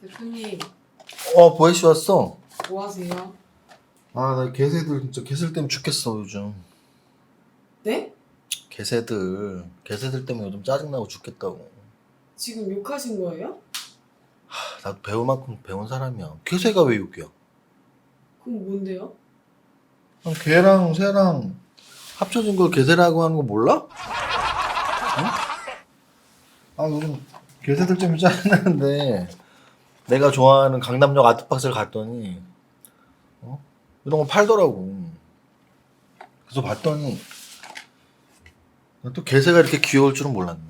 대표님, 보혜씨 왔어? 뭐 하세요? 나 개새들 진짜 개새들 때문에 죽겠어 요즘. 네? 개새들 때문에 요즘 짜증나고 죽겠다고. 지금 욕하신 거예요? 나도 배울 만큼 배운 사람이야. 개새가 왜 욕이야? 그럼 뭔데요? 개랑 새랑 합쳐진 걸 개새라고 하는 거 몰라? 응? 요즘 개새들 때문에 짜증나는데 내가 좋아하는 강남역 아트박스를 갔더니 이런 거 팔더라고. 그래서 봤더니 또 개새가 이렇게 귀여울 줄은 몰랐네.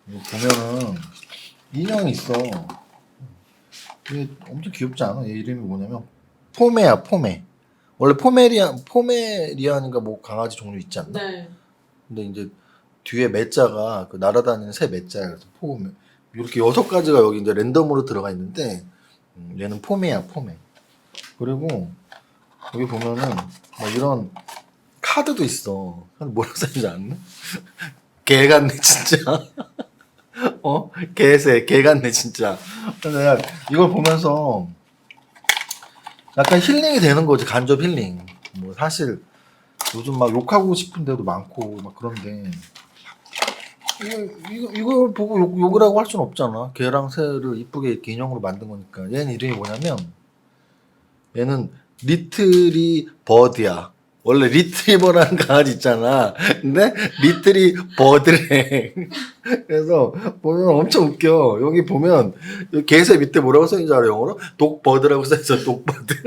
보면은 인형이 있어. 이게 엄청 귀엽지 않아? 얘 이름이 뭐냐면 포메야, 포메. 원래 포메리안인가 뭐 강아지 종류 있지 않나? 네. 근데 이제 뒤에 매자가 그 날아다니는 새 매자야. 그래서 포메. 이렇게 6가지가 여기 이제 랜덤으로 들어가 있는데 얘는 포메야, 포메. 그리고 여기 보면은 뭐 이런 카드도 있어. 뭐라고 써있는지 아나? 개 같네 진짜. 개 같네 진짜. 근데 내가 이걸 보면서 약간 힐링이 되는 거지. 간접 힐링. 뭐 사실 요즘 막 욕하고 싶은 데도 많고 막 그런데 이걸 보고 욕을 하고 할 수는 없잖아. 개랑 새를 이쁘게 이렇게 인형으로 만든 거니까. 얘는 이름이 뭐냐면 얘는 리트리 버드야. 원래 리트리버라는 강아지 있잖아. 근데 리트리 버드래. 그래서 보면 엄청 웃겨. 여기 보면 여기 개새 밑에 뭐라고 써있는지 알아? 영어로? 독버드라고 써있어. 독버드.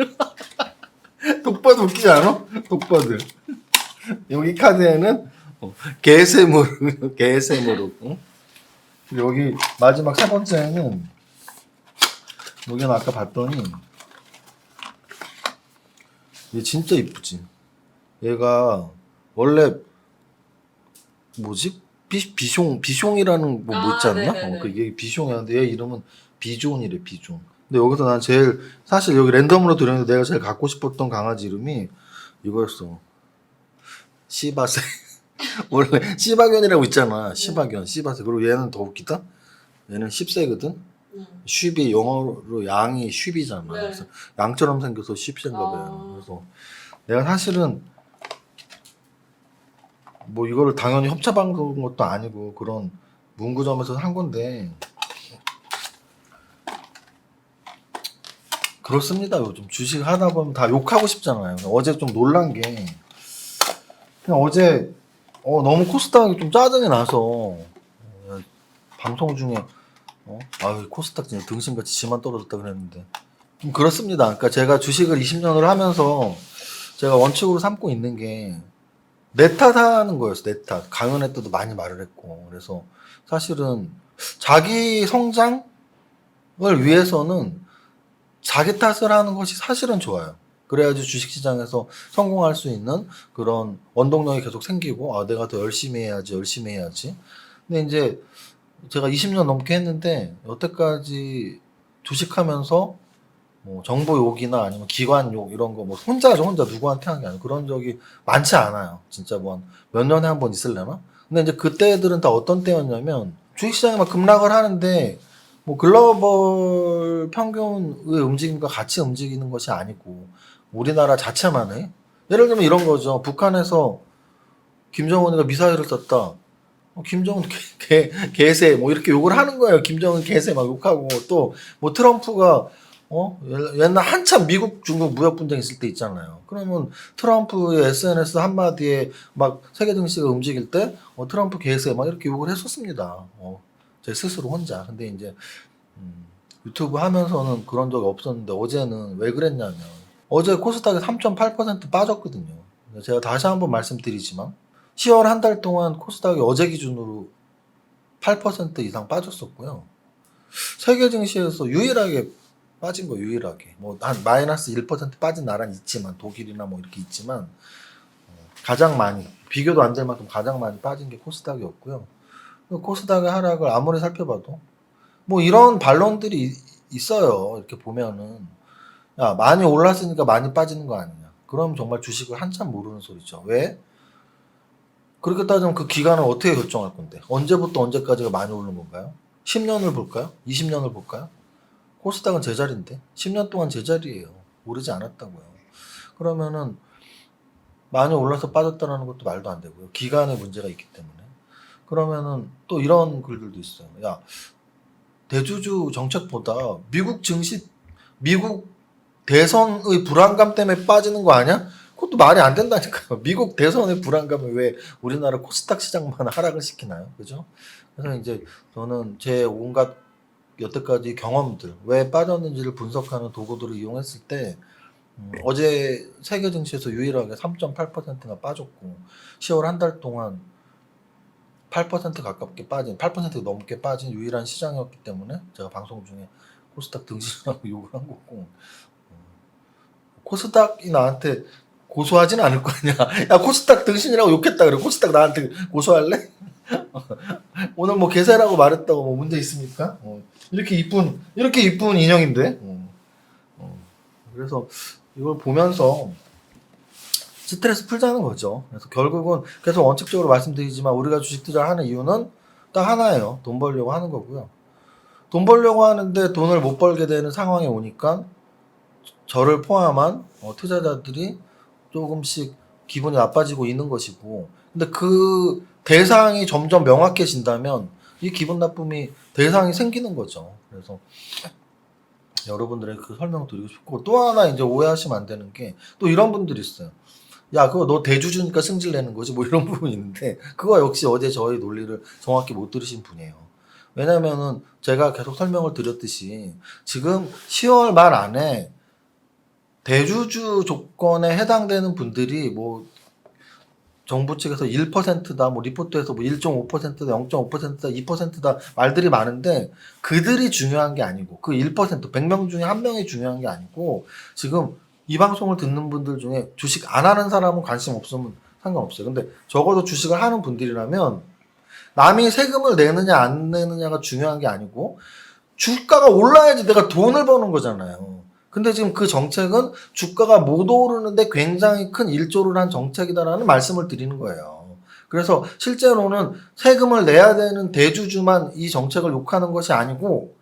독버드 웃기지 않아? 독버드. 여기 카드에는 개새무릎. 개새무릎. 응? 여기 마지막 3번째는 여기는 아까 봤더니 얘 진짜 이쁘지. 얘가 원래 뭐지? 비숑이라는 뭐 있지 않나? 네네네. 그게 비숑이었는데 얘 이름은 비존이래, 비존. 근데 여기서 난 제일 사실 여기 랜덤으로 들었는데 내가 제일 갖고 싶었던 강아지 이름이 이거였어. 시바세. 원래 시바견이라고 있잖아. 시바세. 그리고 얘는 더 웃기다. 얘는 10세거든. 쉽이 영어로 양이 쉽이잖아. 네. 그래서 양처럼 생겨서 쉽인가 봐요. 아. 그래서 내가 사실은 뭐 이거를 당연히 협찬받은 것도 아니고 그런 문구점에서 산 건데 그렇습니다. 요즘 주식 하다 보면 다 욕하고 싶잖아요. 어제 좀 놀란 게 그냥 어제 너무 코스닥이 좀 짜증이 나서 방송 중에 아유 코스닥 진짜 등심같이 지만 떨어졌다 그랬는데 좀 그렇습니다. 그러니까 제가 주식을 20년을 하면서 제가 원칙으로 삼고 있는 게 내 탓하는 거였어. 내 탓. 강연회 때도 많이 말을 했고 그래서 사실은 자기 성장을 위해서는 자기 탓을 하는 것이 사실은 좋아요. 그래야지 주식시장에서 성공할 수 있는 그런 원동력이 계속 생기고 내가 더 열심히 해야지. 근데 이제 제가 20년 넘게 했는데 여태까지 주식하면서 뭐 정보 욕이나 아니면 기관 욕 이런 거 뭐 혼자 누구한테 한 게 아니고 그런 적이 많지 않아요. 진짜 뭐 몇 년에 한 번 있을려나? 근데 이제 그때들은 다 어떤 때였냐면 주식시장이 막 급락을 하는데 뭐 글로벌 평균의 움직임과 같이 움직이는 것이 아니고 우리나라 자체만의 예를 들면 이런 거죠. 북한에서 김정은이가 미사일을 쐈다. 김정은 개새 뭐 이렇게 욕을 하는 거예요. 김정은 개새 막 욕하고 또 뭐 트럼프가 옛날 한참 미국 중국 무역 분쟁 있을 때 있잖아요. 그러면 트럼프의 SNS 한마디에 막 세계 증시가 움직일 때 트럼프 개새 막 이렇게 욕을 했었습니다. 제 스스로 혼자. 근데 이제 유튜브 하면서는 그런 적이 없었는데 어제는 왜 그랬냐면 어제 코스닥이 3.8% 빠졌거든요. 제가 다시 한번 말씀드리지만 10월 한 달 동안 코스닥이 어제 기준으로 8% 이상 빠졌었고요. 세계 증시에서 유일하게 빠진 거 유일하게 뭐 한 마이너스 1% 빠진 나라는 있지만 독일이나 뭐 이렇게 있지만 가장 많이 비교도 안 될 만큼 가장 많이 빠진 게 코스닥이었고요. 코스닥의 하락을 아무리 살펴봐도 뭐 이런 반론들이 있어요. 이렇게 보면은 야 많이 올랐으니까 많이 빠지는 거 아니냐. 그럼 정말 주식을 한참 모르는 소리죠. 왜? 그렇게 따지면 그 기간을 어떻게 결정할 건데? 언제부터 언제까지가 많이 오른 건가요? 10년을 볼까요? 20년을 볼까요? 코스닥은 제자리인데 10년 동안 제자리예요. 오르지 않았다고요. 그러면은 많이 올라서 빠졌다는 것도 말도 안 되고요. 기간에 문제가 있기 때문에. 그러면은 또 이런 글들도 있어요. 야, 대주주 정책보다 미국 대선의 불안감 때문에 빠지는 거 아니야? 그것도 말이 안 된다니까요. 미국 대선의 불안감을 왜 우리나라 코스닥 시장만 하락을 시키나요? 그죠? 그래서 이제 저는 제 온갖 여태까지 경험들, 왜 빠졌는지를 분석하는 도구들을 이용했을 때, 어제 세계 증시에서 유일하게 3.8%가 빠졌고, 10월 한 달 동안 8% 가깝게 빠진, 8% 넘게 빠진 유일한 시장이었기 때문에 제가 방송 중에 코스닥 등신이라고 욕을 한 거고, 코스닥이 나한테 고소하진 않을 거 아니야. 야, 코스닥 등신이라고 욕했다 그래. 코스닥 나한테 고소할래? 오늘 뭐 개세라고 말했다고 뭐 문제 있습니까? 이렇게 이쁜 인형인데. 그래서 이걸 보면서 스트레스 풀자는 거죠. 그래서 결국은 계속 원칙적으로 말씀드리지만 우리가 주식 투자를 하는 이유는 딱 하나예요. 돈 벌려고 하는 거고요. 돈 벌려고 하는데 돈을 못 벌게 되는 상황이 오니까 저를 포함한 투자자들이 조금씩 기분이 나빠지고 있는 것이고, 근데 그 대상이 점점 명확해진다면 이 기분 나쁨이 대상이 생기는 거죠. 그래서 여러분들에게 그 설명 드리고 싶고, 또 하나 이제 오해하시면 안 되는 게 또 이런 분들이 있어요. 야, 그거 너 대주주니까 승질 내는 거지 뭐 이런 부분이 있는데, 그거 역시 어제 저희 논리를 정확히 못 들으신 분이에요. 왜냐면은 제가 계속 설명을 드렸듯이 지금 10월 말 안에 대주주 조건에 해당되는 분들이 뭐 정부 측에서 1%다, 뭐 리포트에서 뭐 1.5%다, 0.5%다, 2%다 말들이 많은데 그들이 중요한 게 아니고 그 1%, 100명 중에 한 명이 중요한 게 아니고, 지금 이 방송을 듣는 분들 중에 주식 안 하는 사람은 관심 없으면 상관없어요. 근데 적어도 주식을 하는 분들이라면 남이 세금을 내느냐 안 내느냐가 중요한 게 아니고 주가가 올라야지 내가 돈을 버는 거잖아요. 근데 지금 그 정책은 주가가 못 오르는데 굉장히 큰 일조를 한 정책이다라는 말씀을 드리는 거예요. 그래서 실제로는 세금을 내야 되는 대주주만 이 정책을 욕하는 것이 아니고,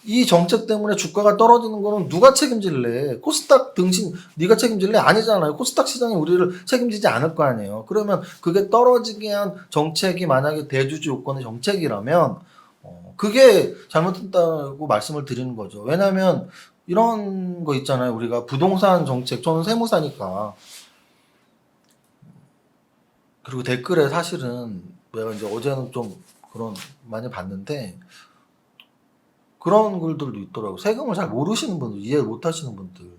이 정책 때문에 주가가 떨어지는 거는 누가 책임질래? 코스닥 등신 네가 책임질래? 아니잖아요. 코스닥 시장이 우리를 책임지지 않을 거 아니에요. 그러면 그게 떨어지게 한 정책이 만약에 대주주 요건의 정책이라면 그게 잘못됐다고 말씀을 드리는 거죠. 왜냐하면 이런 거 있잖아요. 우리가 부동산 정책, 저는 세무사니까. 그리고 댓글에 사실은 내가 이제 어제는 좀 그런 많이 봤는데 그런 글들도 있더라고. 세금을 잘 모르시는 분들, 이해 못 하시는 분들.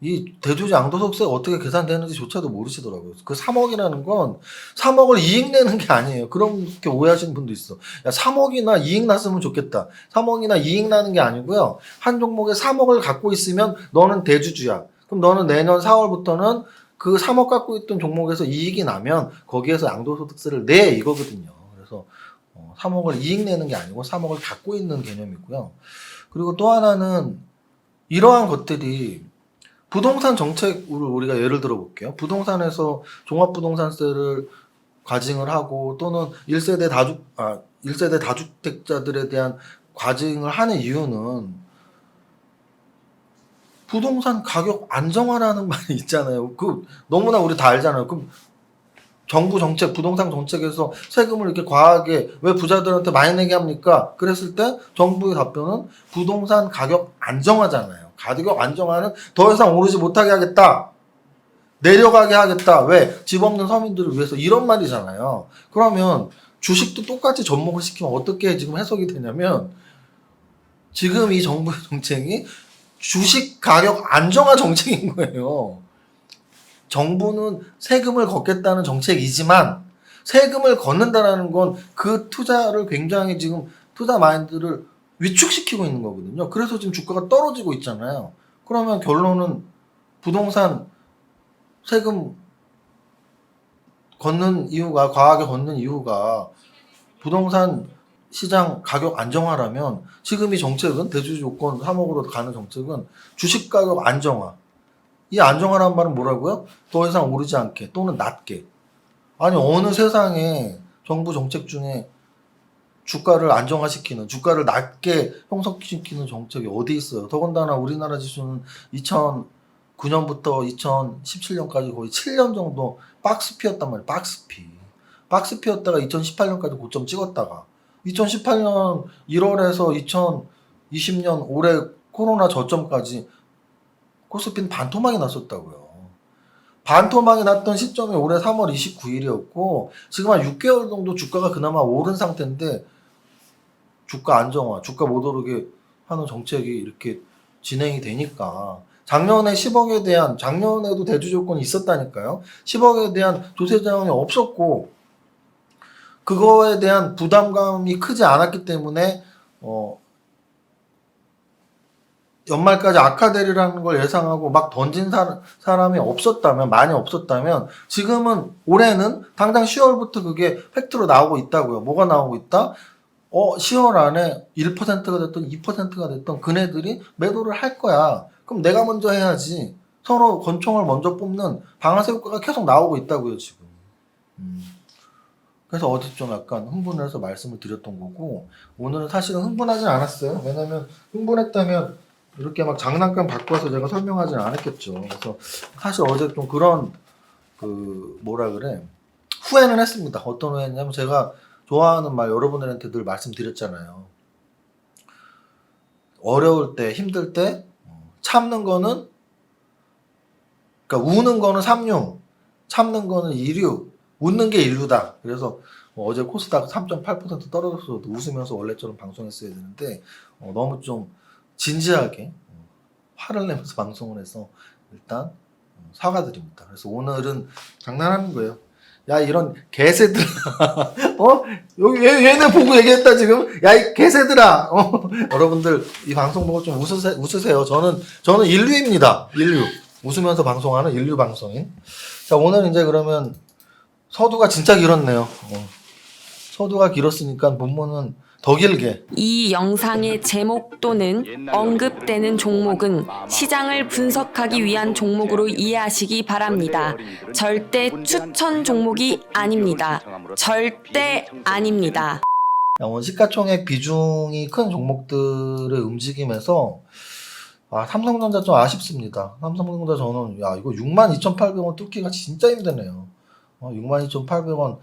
이 대주주 양도소득세가 어떻게 계산되는지조차도 모르시더라고요. 그 3억이라는 건 3억을 이익 내는 게 아니에요. 그렇게 오해하시는 분도 있어. 야, 3억이나 이익 났으면 좋겠다. 3억이나 이익 나는 게 아니고요. 한 종목에 3억을 갖고 있으면 너는 대주주야. 그럼 너는 내년 4월부터는 그 3억 갖고 있던 종목에서 이익이 나면 거기에서 양도소득세를 내 이거거든요. 그래서 3억을 이익 내는 게 아니고 3억을 갖고 있는 개념이고요. 그리고 또 하나는 이러한 것들이 부동산 정책을 우리가 예를 들어 볼게요. 부동산에서 종합부동산세를 과징을 하고 또는 1세대 다주택자들에 대한 과징을 하는 이유는 부동산 가격 안정화라는 말이 있잖아요. 그 너무나 우리 다 알잖아요. 그럼 정부 정책, 부동산 정책에서 세금을 이렇게 과하게 왜 부자들한테 많이 내게 합니까? 그랬을 때 정부의 답변은 부동산 가격 안정화잖아요. 가격 안정화는 더 이상 오르지 못하게 하겠다. 내려가게 하겠다. 왜? 집 없는 서민들을 위해서, 이런 말이잖아요. 그러면 주식도 똑같이 접목을 시키면 어떻게 지금 해석이 되냐면, 지금 이 정부의 정책이 주식 가격 안정화 정책인 거예요. 정부는 세금을 걷겠다는 정책이지만 세금을 걷는다라는 건 그 투자를 굉장히 지금 투자 마인드를 위축시키고 있는 거거든요. 그래서 지금 주가가 떨어지고 있잖아요. 그러면 결론은 부동산 세금 걷는 이유가, 과하게 걷는 이유가 부동산 시장 가격 안정화라면 지금 이 정책은 대주주 요건 3억으로 가는 정책은 주식 가격 안정화. 이 안정화라는 말은 뭐라고요? 더 이상 오르지 않게 또는 낮게. 아니 어느 세상에 정부 정책 중에 주가를 안정화시키는, 주가를 낮게 형성시키는 정책이 어디 있어요? 더군다나 우리나라 지수는 2009년부터 2017년까지 거의 7년 정도 박스피였단 말이에요. 박스피였다가 2018년까지 고점 찍었다가 2018년 1월에서 2020년 올해 코로나 저점까지 코스피는 반토막이 났었다고요. 반토막이 났던 시점이 올해 3월 29일이었고 지금 한 6개월 정도 주가가 그나마 오른 상태인데 주가 안정화, 주가 못 오르게 하는 정책이 이렇게 진행이 되니까 작년에 10억에 대한, 작년에도 대주 조건이 있었다니까요. 10억에 대한 조세 자원이 없었고 그거에 대한 부담감이 크지 않았기 때문에 연말까지 악화되리라는 걸 예상하고 막 던진 사람이 없었다면, 많이 없었다면 지금은 올해는 당장 10월부터 그게 팩트로 나오고 있다고요. 뭐가 나오고 있다? 10월 안에 1%가 됐던 2%가 됐던 그네들이 매도를 할 거야. 그럼 내가 먼저 해야지. 서로 권총을 먼저 뽑는 방아쇠 효과가 계속 나오고 있다고요, 지금. 그래서 어제 좀 약간 흥분해서 말씀을 드렸던 거고, 오늘은 사실은 흥분하진 않았어요. 왜냐면 흥분했다면 이렇게 막 장난감 바꿔서 제가 설명하진 않았겠죠. 그래서 사실 어제 좀 그런 후회는 했습니다. 어떤 후회냐면 제가 좋아하는 말 여러분들한테 늘 말씀드렸잖아요. 어려울 때, 힘들 때 참는 거는, 그러니까 우는 거는 삼류, 참는 거는 이류, 웃는 게 인류다. 그래서 어제 코스닥 3.8% 떨어졌어도 웃으면서 원래처럼 방송했어야 되는데 너무 좀 진지하게 화를 내면서 방송을 해서 일단 사과드립니다. 그래서 오늘은 장난하는 거예요. 야, 이런 개새들아. 여기 얘네 보고 얘기했다 지금. 야, 이 개새들아. 여러분들 이 방송 보고 좀 웃으세요. 저는 인류입니다. 인류. 웃으면서 방송하는 인류 방송인. 자, 오늘 이제 그러면 서두가 진짜 길었네요. 서두가 길었으니까 본문은 더 길게. 이 영상의 제목 또는 언급되는 종목은 시장을 분석하기 위한 종목으로 이해하시기 바랍니다. 절대 추천 종목이 아닙니다. 절대 아닙니다. 오늘 시가총액 비중이 큰 종목들의 움직임에서 삼성전자 좀 아쉽습니다. 삼성전자 저는 이거 62,800원 뚫기가 진짜 힘드네요. 62,800원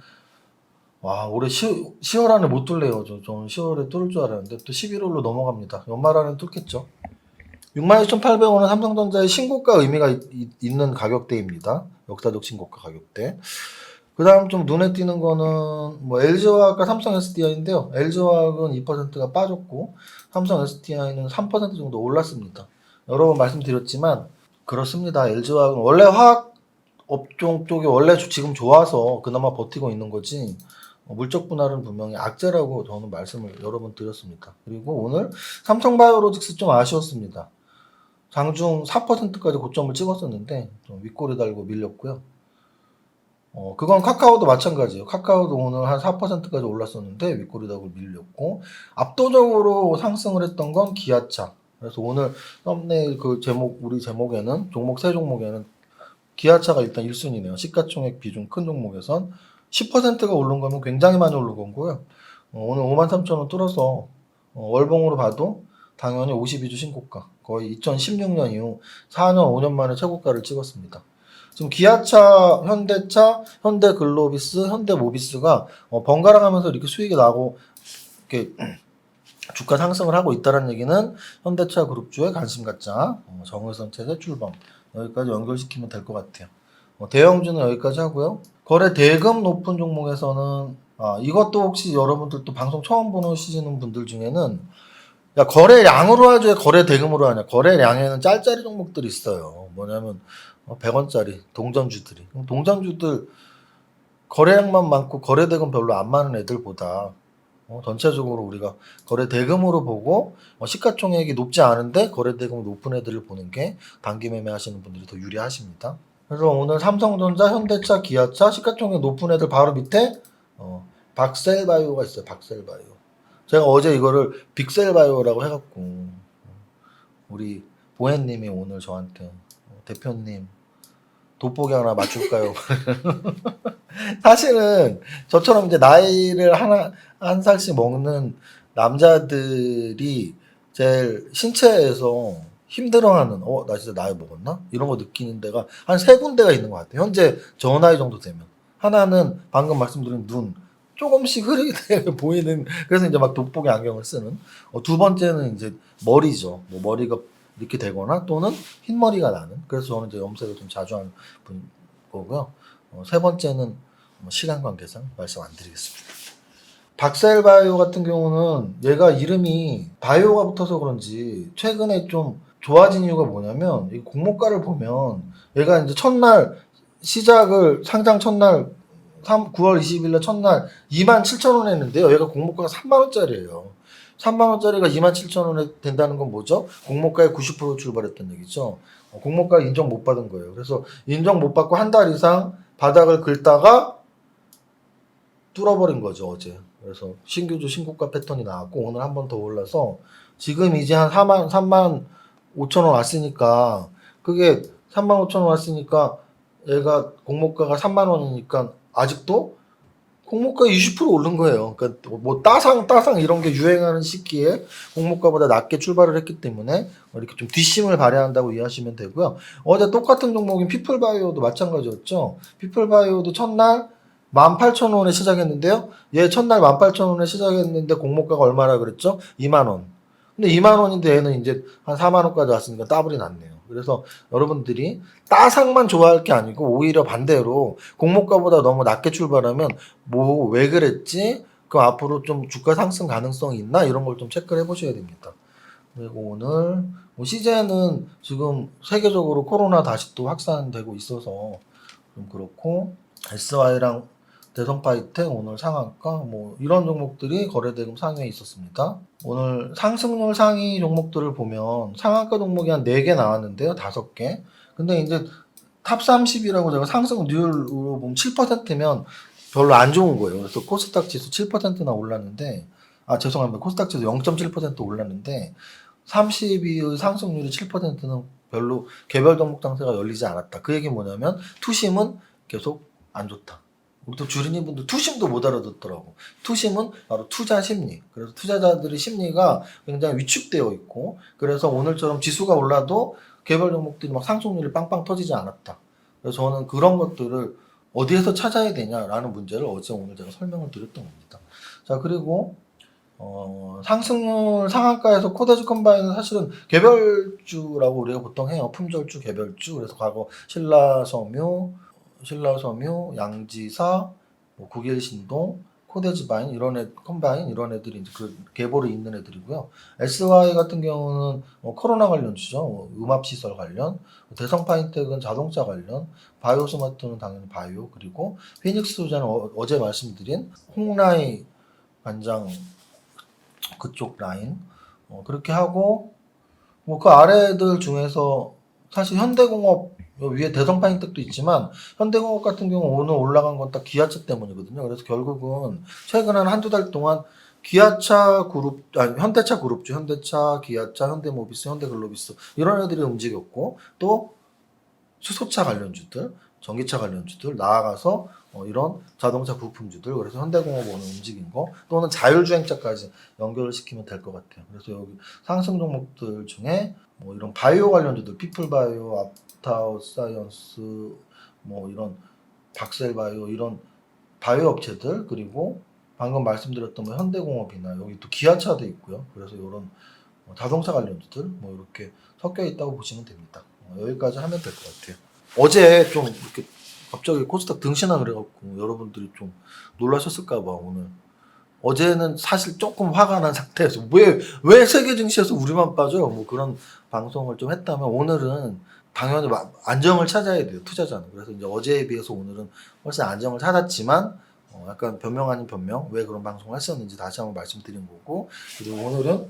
올해 10월 안에 못 뚫래요. 저는 10월에 뚫을 줄 알았는데 또 11월로 넘어갑니다. 연말 안에 뚫겠죠. 62,800원은 삼성전자의 신고가 의미가 있는 가격대입니다. 역사적 신고가 가격대. 그 다음 좀 눈에 띄는 거는 LG화학과 삼성 SDI인데요. LG화학은 2%가 빠졌고 삼성 SDI는 3% 정도 올랐습니다. 여러 번 말씀드렸지만 그렇습니다. LG화학은 원래 화학 업종 쪽이 원래 지금 좋아서 그나마 버티고 있는 거지 물적 분할은 분명히 악재라고 저는 말씀을 여러 번 드렸습니다. 그리고 오늘 삼성바이오로직스 좀 아쉬웠습니다. 장중 4%까지 고점을 찍었었는데 좀 윗골이 달고 밀렸고요. 그건 카카오도 마찬가지예요. 카카오도 오늘 한 4%까지 올랐었는데 윗골이 달고 밀렸고 압도적으로 상승을 했던 건 기아차. 그래서 오늘 썸네일 우리 제목에는 세 종목에는 기아차가 일단 1순위네요. 시가총액 비중 큰 종목에선 10%가 오른 거면 굉장히 많이 오른 거고요. 오늘 53,000원 뚫어서 월봉으로 봐도 당연히 52주 신고가, 거의 2016년 이후 4년 5년 만에 최고가를 찍었습니다. 지금 기아차, 현대차, 현대글로비스, 현대모비스가 번갈아 가면서 이렇게 수익이 나고 이렇게 주가 상승을 하고 있다는 얘기는 현대차 그룹주의 관심 갖자, 정의선 체제 출범, 여기까지 연결시키면 될 것 같아요. 대형주는 여기까지 하고요. 거래 대금 높은 종목에서는 이것도 혹시 여러분들 또 방송 처음 보시는 분들 중에는 거래량으로 하죠, 거래 대금으로 하냐. 거래량에는 짤짤이 종목들이 있어요. 뭐냐면 100원짜리 동전주들이. 동전주들 거래량만 많고 거래 대금 별로 안 많은 애들보다 전체적으로 우리가 거래 대금으로 보고 시가총액이 높지 않은데 거래 대금이 높은 애들을 보는 게 단기 매매 하시는 분들이 더 유리하십니다. 그래서 오늘 삼성전자, 현대차, 기아차 시가총액 높은 애들 바로 밑에 박셀바이오가 있어요. 박셀바이오. 제가 어제 이거를 빅셀바이오라고 해갖고 우리 보혜님이 오늘 저한테 대표님 돋보기 하나 맞출까요? 사실은 저처럼 이제 나이를 한 살씩 먹는 남자들이 제일 신체에서 힘들어하는, 나 진짜 나이 먹었나? 이런 거 느끼는 데가 한 세 군데가 있는 것 같아요. 현재 저 나이 정도 되면. 하나는 방금 말씀드린 눈. 조금씩 흐리게 보이는, 그래서 이제 막 돋보기 안경을 쓰는. 두 번째는 이제 머리죠. 뭐 머리가 이렇게 되거나 또는 흰머리가 나는. 그래서 저는 이제 염색을 좀 자주 하는 거고요. 세 번째는 시간 관계상 말씀 안 드리겠습니다. 박사일 바이오 같은 경우는 얘가 이름이 바이오가 붙어서 그런지 최근에 좀 좋아진 이유가 뭐냐면 이 공모가를 보면 얘가 이제 첫날 시작을 상장 첫날 9월 20일 날 첫날 27,000원 했는데요. 얘가 공모가가 3만원짜리예요. 3만원짜리가 27,000원에 된다는 건 뭐죠? 공모가의 90% 출발했던 얘기죠. 공모가 인정 못 받은 거예요. 그래서 인정 못 받고 한 달 이상 바닥을 긁다가 뚫어버린 거죠, 어제. 그래서 신규주 신고가 패턴이 나왔고 오늘 한 번 더 올라서 지금 이제 한 3만 5천원 왔으니까 그게 3만 5천원 왔으니까 얘가 공모가가 3만 원이니까 아직도 공모가 20% 오른 거예요. 그러니까 뭐 따상 이런 게 유행하는 시기에 공모가보다 낮게 출발을 했기 때문에 이렇게 좀 뒷심을 발휘한다고 이해하시면 되고요. 어제 똑같은 종목인 피플바이오도 마찬가지였죠. 피플바이오도 첫날 18,000원에 시작했는데요. 얘 첫날 18,000원에 시작했는데 공모가가 얼마라 그랬죠? 2만 원. 근데 2만 원인데 얘는 이제 한 4만 원까지 왔으니까 더블이 났네요. 그래서 여러분들이 따상만 좋아할 게 아니고 오히려 반대로 공모가보다 너무 낮게 출발하면 뭐 왜 그랬지? 그럼 앞으로 좀 주가 상승 가능성이 있나? 이런 걸 좀 체크를 해보셔야 됩니다. 그리고 오늘 뭐 CJ는 지금 세계적으로 코로나 다시 또 확산되고 있어서 좀 그렇고 SY랑 대성파이텍 오늘 상한가 뭐 이런 종목들이 거래대금 상위에 있었습니다. 오늘 상승률 상위 종목들을 보면 상한가 종목이 한 4개 나왔는데요. 5개. 근데 이제 탑 30이라고 제가 상승률로 보면 7%면 별로 안 좋은 거예요. 그래서 코스닥 지수 7%나 올랐는데 죄송합니다. 코스닥 지수 0.7% 올랐는데 32의 상승률이 7%는 별로 개별 종목 장세가 열리지 않았다. 그 얘기 뭐냐면 투심은 계속 안 좋다. 우리 또 주린이 분들 투심도 못 알아듣더라고. 투심은 바로 투자 심리. 그래서 투자자들의 심리가 굉장히 위축되어 있고, 그래서 오늘처럼 지수가 올라도 개별 종목들이 막 상승률이 빵빵 터지지 않았다. 그래서 저는 그런 것들을 어디에서 찾아야 되냐라는 문제를 어제 오늘 제가 설명을 드렸던 겁니다. 자, 그리고 상승률 상한가에서 코데즈 컴바인은 사실은 개별주라고 우리가 보통 해요. 품절주, 개별주. 그래서 과거 신라섬유, 양지사, 뭐 국일신동, 코데즈바인 이런 컴바인 이런 애들이 이제 그 계보를 잇는 애들이고요. SY 같은 경우는 코로나 관련주죠. 음압시설 관련, 대성파인텍은 자동차 관련, 바이오스마트는 당연히 바이오, 그리고 피닉스 투자는 어제 말씀드린 홍라이 관장 그쪽 라인 그렇게 하고 뭐 그 아래들 중에서 사실 현대공업 위에 대성파인텍도 있지만 현대공업 같은 경우 오늘 올라간 건 딱 기아차 때문이거든요. 그래서 결국은 최근 한두 달 동안 기아차 그룹, 현대차 그룹주, 현대차, 기아차, 현대모비스, 현대글로비스 이런 애들이 움직였고 또 수소차 관련주들, 전기차 관련주들 나아가서 이런 자동차 부품주들 그래서 현대공업 오늘 움직인 거 또는 자율주행차까지 연결을 시키면 될 것 같아요. 그래서 여기 상승 종목들 중에 뭐 이런 바이오 관련주들 피플바이오, 타우사이언스 뭐 이런 박셀바이오 이런 바이오 업체들 그리고 방금 말씀드렸던 뭐 현대공업이나 여기 또 기아차도 있고요. 그래서 이런 자동차 관련주들 뭐 이렇게 섞여 있다고 보시면 됩니다. 여기까지 하면 될 것 같아요. 어제 좀 이렇게 갑자기 코스닥 등신화 그래갖고 여러분들이 좀 놀라셨을까봐 오늘 어제는 사실 조금 화가 난 상태에서 왜 세계 증시에서 우리만 빠져요? 뭐 그런 방송을 좀 했다면 오늘은 당연히 안정을 찾아야 돼요, 투자자는. 그래서 이제 어제에 비해서 오늘은 훨씬 안정을 찾았지만 약간 변명 아닌 변명 왜 그런 방송을 했었는지 다시 한번 말씀드린 거고, 그리고 오늘은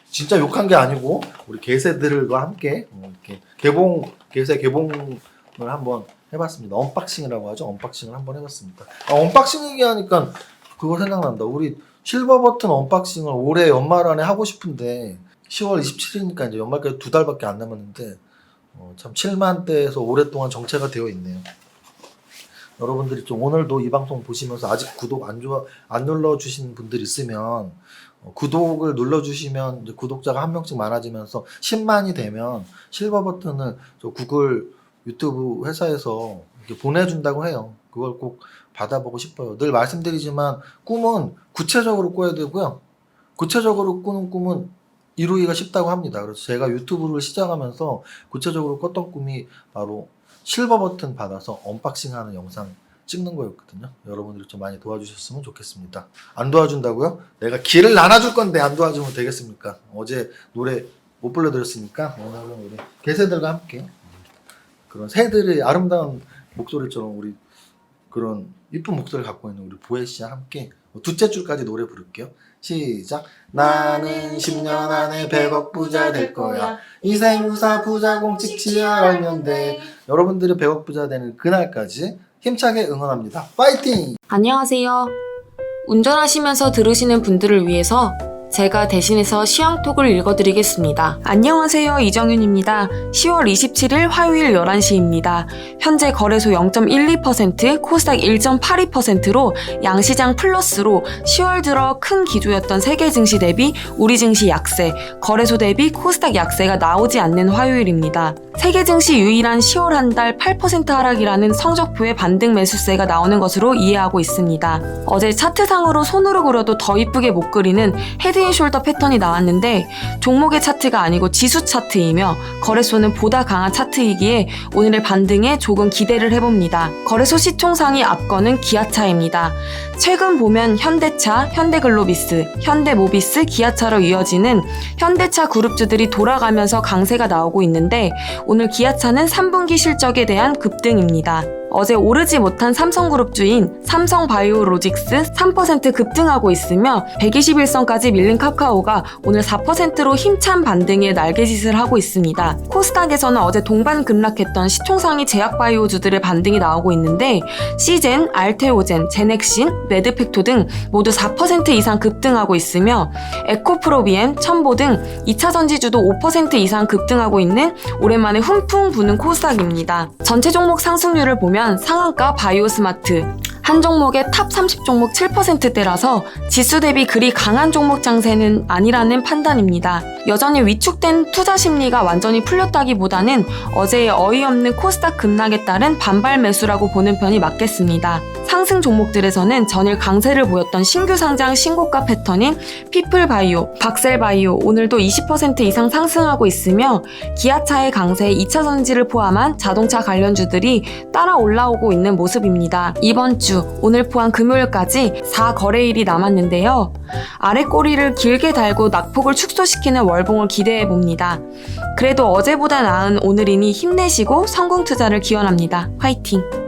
진짜 욕한 게 아니고 우리 개새들과 함께 이렇게 개새 개봉을 한번 해봤습니다. 언박싱이라고 하죠. 언박싱을 한번 해봤습니다. 언박싱 얘기하니까 그거 생각난다. 우리 실버 버튼 언박싱을 올해 연말 안에 하고 싶은데 10월 27일이니까 이제 연말까지 2달밖에 안 남았는데 참 7만대에서 오랫동안 정체가 되어 있네요. 여러분들이 좀 오늘도 이 방송 보시면서 아직 구독 안 눌러주신 분들 있으면 구독을 눌러주시면 이제 구독자가 한 명씩 많아지면서 10만이 되면 실버 버튼을 저 구글 유튜브 회사에서 이렇게 보내준다고 해요. 그걸 꼭 받아보고 싶어요. 늘 말씀드리지만 꿈은 구체적으로 꿔야 되고요. 구체적으로 꾸는 꿈은 이루기가 쉽다고 합니다. 그래서 제가 유튜브를 시작하면서 구체적으로 꿨던 꿈이 바로 실버 버튼 받아서 언박싱하는 영상 찍는 거였거든요. 여러분들이 좀 많이 도와주셨으면 좋겠습니다. 안 도와준다고요? 내가 길을 나눠줄 건데 안 도와주면 되겠습니까? 어제 노래 못 불러드렸으니까 오늘은 우리 개새들과 함께 그런 새들의 아름다운 목소리처럼 우리 그런 이쁜 목소리를 갖고 있는 우리 보혜 씨와 함께 두째 줄까지 노래 부를게요. 시작. 나는 10년 안에 100억 부자 될 거야. 이생우사 부자공 찍지 알면 돼. 여러분들이 100억 부자 되는 그날까지 힘차게 응원합니다. 파이팅! 안녕하세요. 운전하시면서 들으시는 분들을 위해서 제가 대신해서 시황톡을 읽어드리겠습니다. 안녕하세요. 이정윤입니다. 10월 27일 화요일 11시입니다. 현재 거래소 0.12%, 코스닥 1.82%로 양시장 플러스로 10월 들어 큰 기조였던 세계 증시 대비 우리 증시 약세, 거래소 대비 코스닥 약세가 나오지 않는 화요일입니다. 세계 증시 유일한 10월 한 달 8% 하락이라는 성적표의 반등 매수세가 나오는 것으로 이해하고 있습니다. 어제 차트상으로 손으로 그려도 더 이쁘게 못 그리는 헤드앤숄더 패턴이 나왔는데 종목의 차트가 아니고 지수 차트이며 거래소는 보다 강한 차트이기에 오늘의 반등에 조금 기대를 해봅니다. 거래소 시총상위 압권은 기아차입니다. 최근 보면 현대차, 현대글로비스, 현대모비스, 기아차로 이어지는 현대차 그룹주들이 돌아가면서 강세가 나오고 있는데 오늘 기아차는 3분기 실적에 대한 급등입니다. 어제 오르지 못한 삼성그룹주인 삼성바이오로직스 3% 급등하고 있으며 121선까지 밀린 카카오가 오늘 4%로 힘찬 반등의 날개짓을 하고 있습니다. 코스닥에서는 어제 동반 급락했던 시총상위 제약바이오주들의 반등이 나오고 있는데 시젠, 알테오젠, 제넥신, 레드팩토 등 모두 4% 이상 급등하고 있으며 에코프로비엠, 첨보 등 2차전지주도 5% 이상 급등하고 있는 오랜만에 훈풍 부는 코스닥입니다. 전체 종목 상승률을 보면 상한가 바이오스마트, 한 종목의 탑 30 종목 7%대라서 지수 대비 그리 강한 종목 장세는 아니라는 판단입니다. 여전히 위축된 투자 심리가 완전히 풀렸다기보다는 어제의 어이없는 코스닥 급락에 따른 반발 매수라고 보는 편이 맞겠습니다. 상승 종목들에서는 전일 강세를 보였던 신규 상장 신고가 패턴인 피플바이오, 박셀바이오 오늘도 20% 이상 상승하고 있으며 기아차의 강세에 2차전지를 포함한 자동차 관련주들이 따라 올라오고 있는 모습입니다. 이번 주 오늘 포함 금요일까지 4거래일이 남았는데요. 아래 꼬리를 길게 달고 낙폭을 축소시키는 월봉을 기대해봅니다. 그래도 어제보다 나은 오늘이니 힘내시고 성공 투자를 기원합니다. 화이팅!